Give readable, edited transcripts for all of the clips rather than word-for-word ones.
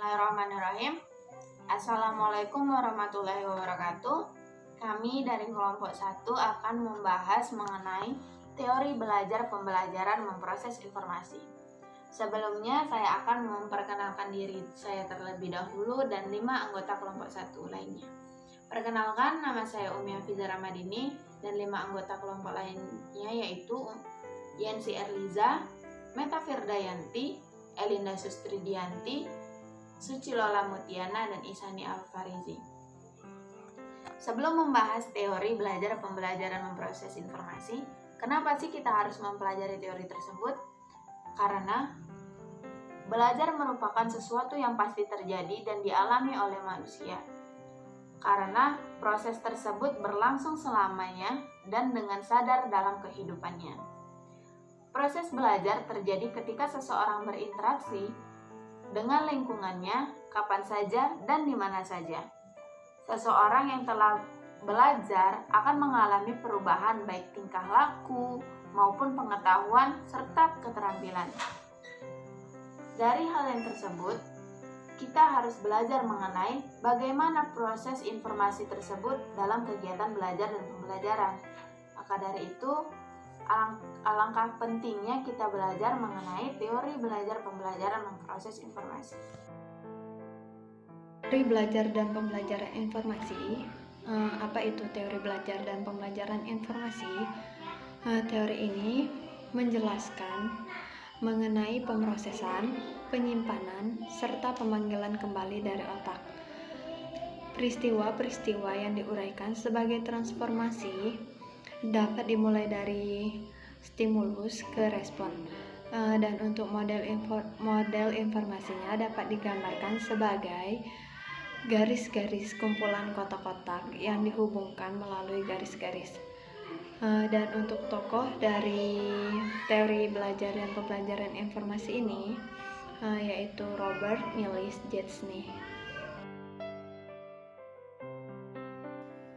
Bismillahirrahmanirrahim. Assalamualaikum warahmatullahi wabarakatuh. Kami dari kelompok 1 akan membahas mengenai teori belajar pembelajaran memproses informasi. Sebelumnya saya akan memperkenalkan diri saya terlebih dahulu dan 5 anggota kelompok 1 lainnya. Perkenalkan, nama saya Umi Hafizah Ramadini dan 5 anggota kelompok lainnya yaitu Yansi Erliza, Meta Firdayanti, Elinda Sustridianti, Suci Lola Mutiana, dan Isani Alfarizi. Sebelum membahas teori belajar pembelajaran memproses informasi, kenapa sih kita harus mempelajari teori tersebut? Karena belajar merupakan sesuatu yang pasti terjadi dan dialami oleh manusia. Karena proses tersebut berlangsung selamanya dan dengan sadar dalam kehidupannya. Proses belajar terjadi ketika seseorang berinteraksi dengan lingkungannya, kapan saja dan di mana saja. Seseorang yang telah belajar akan mengalami perubahan baik tingkah laku maupun pengetahuan serta keterampilan. Dari hal yang tersebut, kita harus belajar mengenai bagaimana proses informasi tersebut dalam kegiatan belajar dan pembelajaran. Maka dari itu, alangkah pentingnya kita belajar mengenai teori belajar pembelajaran memproses informasi. Teori belajar dan pembelajaran informasi. Apa itu teori belajar dan pembelajaran informasi? Teori ini menjelaskan mengenai pemrosesan, penyimpanan, serta pemanggilan kembali dari otak. Peristiwa-peristiwa yang diuraikan sebagai transformasi dapat dimulai dari stimulus ke respon, dan untuk model informasinya dapat digambarkan sebagai garis-garis kumpulan kotak-kotak yang dihubungkan melalui garis-garis. Dan untuk tokoh dari teori belajar dan pembelajaran informasi ini yaitu Robert Miles Jetschny.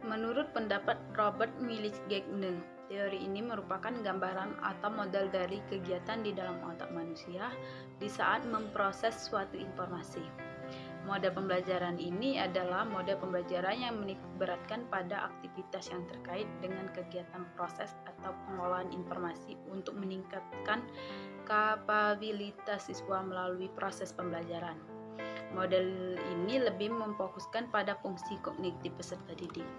Menurut pendapat Robert Miles Jetschny, teori ini merupakan gambaran atau model dari kegiatan di dalam otak manusia di saat memproses suatu informasi. Model pembelajaran ini adalah model pembelajaran yang menitikberatkan pada aktivitas yang terkait dengan kegiatan proses atau pengolahan informasi untuk meningkatkan kapabilitas siswa melalui proses pembelajaran. Model ini lebih memfokuskan pada fungsi kognitif peserta didik.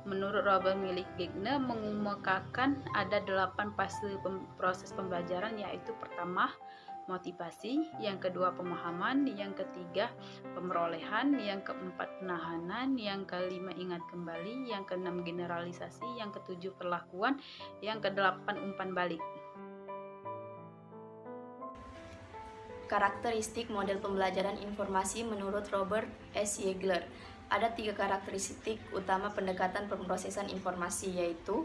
Menurut Robert Miles Jetschny mengemukakan ada 8 fase proses pembelajaran, yaitu pertama, motivasi, yang kedua pemahaman, yang ketiga pemerolehan, yang keempat penahanan, yang kelima ingat kembali, yang keenam generalisasi, yang ketujuh perlakuan, yang kedelapan umpan balik. Karakteristik model pembelajaran informasi menurut Robert S. Ziegler. Ada 3 karakteristik utama pendekatan pemrosesan informasi, yaitu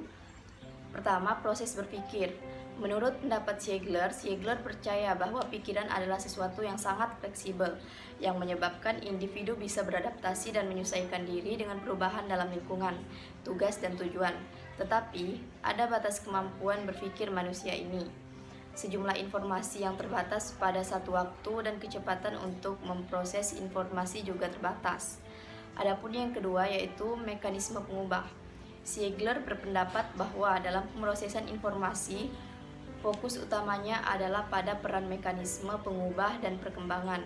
pertama, proses berpikir. Menurut pendapat Ziegler percaya bahwa pikiran adalah sesuatu yang sangat fleksibel, yang menyebabkan individu bisa beradaptasi dan menyesuaikan diri dengan perubahan dalam lingkungan, tugas, dan tujuan. Tetapi, ada batas kemampuan berpikir manusia ini. Sejumlah informasi yang terbatas pada satu waktu dan kecepatan untuk memproses informasi juga terbatas. Adapun yang kedua yaitu mekanisme pengubah. Ziegler berpendapat bahwa dalam pemrosesan informasi, fokus utamanya adalah pada peran mekanisme pengubah dan perkembangan.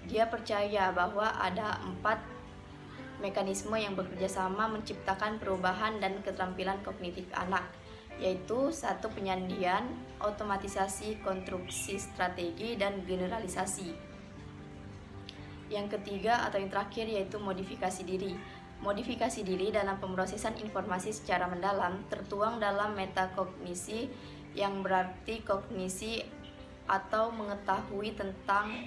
Dia percaya bahwa ada 4 mekanisme yang bekerja sama menciptakan perubahan dan keterampilan kognitif anak, yaitu 1. Penyandian, otomatisasi, konstruksi strategi, dan generalisasi. Yang ketiga atau yang terakhir yaitu modifikasi diri. Modifikasi diri dalam pemrosesan informasi secara mendalam tertuang dalam metakognisi, yang berarti kognisi atau mengetahui tentang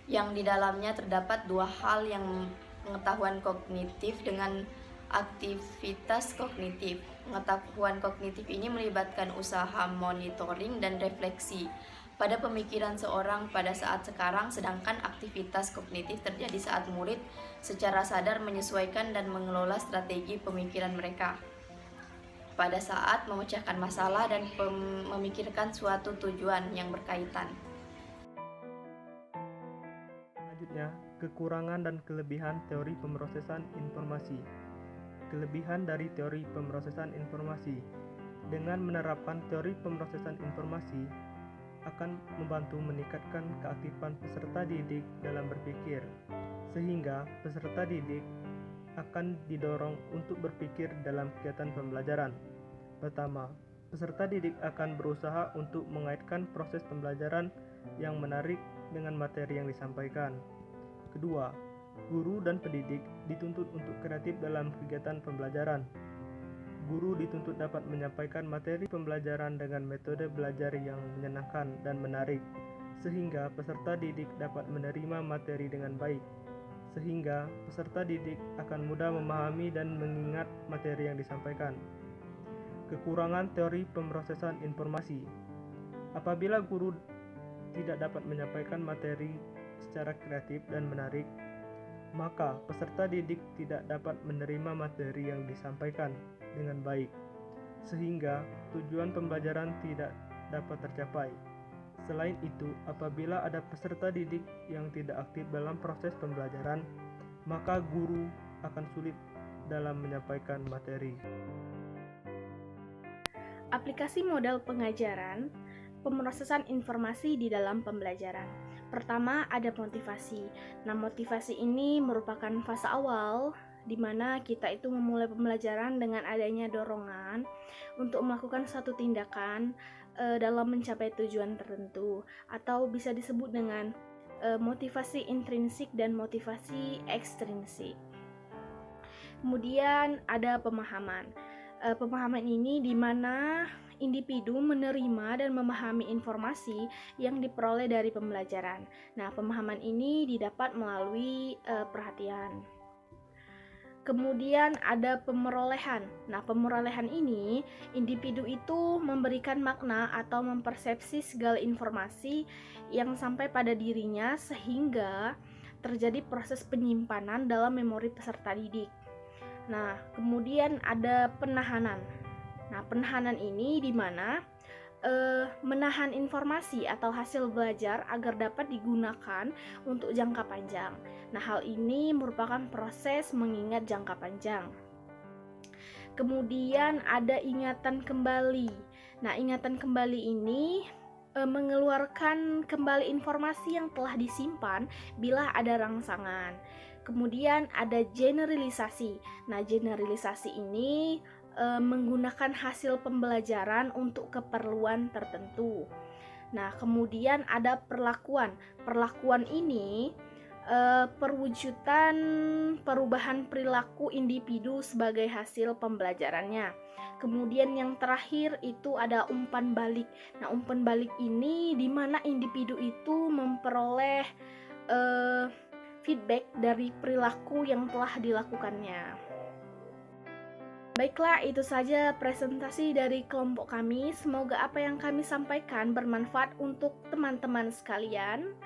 yang di dalamnya terdapat 2 hal, yang pengetahuan kognitif dengan aktivitas kognitif. Pengetahuan kognitif ini melibatkan usaha monitoring dan refleksi pada pemikiran seorang pada saat sekarang, sedangkan aktivitas kognitif terjadi saat murid secara sadar menyesuaikan dan mengelola strategi pemikiran mereka pada saat memecahkan masalah dan memikirkan suatu tujuan yang berkaitan. Selanjutnya, kekurangan dan kelebihan teori pemrosesan informasi. Kelebihan dari teori pemrosesan informasi. Dengan menerapkan teori pemrosesan informasi akan membantu meningkatkan keaktifan peserta didik dalam berpikir, sehingga peserta didik akan didorong untuk berpikir dalam kegiatan pembelajaran. Pertama, peserta didik akan berusaha untuk mengaitkan proses pembelajaran yang menarik dengan materi yang disampaikan. Kedua, guru dan pendidik dituntut untuk kreatif dalam kegiatan pembelajaran. Guru dituntut dapat menyampaikan materi pembelajaran dengan metode belajar yang menyenangkan dan menarik, sehingga peserta didik dapat menerima materi dengan baik, sehingga peserta didik akan mudah memahami dan mengingat materi yang disampaikan. Kekurangan teori pemrosesan informasi. Apabila guru tidak dapat menyampaikan materi secara kreatif dan menarik, maka peserta didik tidak dapat menerima materi yang disampaikan dengan baik, sehingga tujuan pembelajaran tidak dapat tercapai. Selain itu, apabila ada peserta didik yang tidak aktif dalam proses pembelajaran, maka guru akan sulit dalam menyampaikan materi. Aplikasi model pengajaran, pemrosesan informasi di dalam pembelajaran. Pertama, ada motivasi. Nah, motivasi ini merupakan fase awal di mana kita itu memulai pembelajaran dengan adanya dorongan untuk melakukan satu tindakan dalam mencapai tujuan tertentu, atau bisa disebut dengan motivasi intrinsik dan motivasi ekstrinsik. Kemudian ada pemahaman. Pemahaman ini di mana individu menerima dan memahami informasi yang diperoleh dari pembelajaran. Nah, pemahaman ini didapat melalui perhatian. Kemudian ada pemerolehan. Nah, pemerolehan ini individu itu memberikan makna atau mempersepsi segala informasi yang sampai pada dirinya sehingga terjadi proses penyimpanan dalam memori peserta didik. Nah, kemudian ada penahanan. Nah, penahanan ini di mana menahan informasi atau hasil belajar agar dapat digunakan untuk jangka panjang. Nah, hal ini merupakan proses mengingat jangka panjang. Kemudian ada ingatan kembali. Nah, ingatan kembali ini mengeluarkan kembali informasi yang telah disimpan bila ada rangsangan. Kemudian ada generalisasi. Nah, generalisasi ini menggunakan hasil pembelajaran untuk keperluan tertentu. Nah, kemudian ada perlakuan. Perlakuan ini perwujudan perubahan perilaku individu sebagai hasil pembelajarannya. Kemudian yang terakhir itu ada umpan balik. Nah, umpan balik ini di mana individu itu memperoleh feedback dari perilaku yang telah dilakukannya. Baiklah, itu saja presentasi dari kelompok kami. Semoga apa yang kami sampaikan bermanfaat untuk teman-teman sekalian.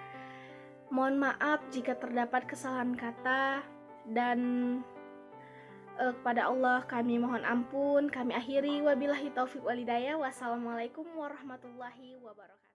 Mohon maaf jika terdapat kesalahan kata, dan kepada Allah kami mohon ampun. Kami akhiri, wabillahi taufiq walhidayah. Wassalamualaikum warahmatullahi wabarakatuh.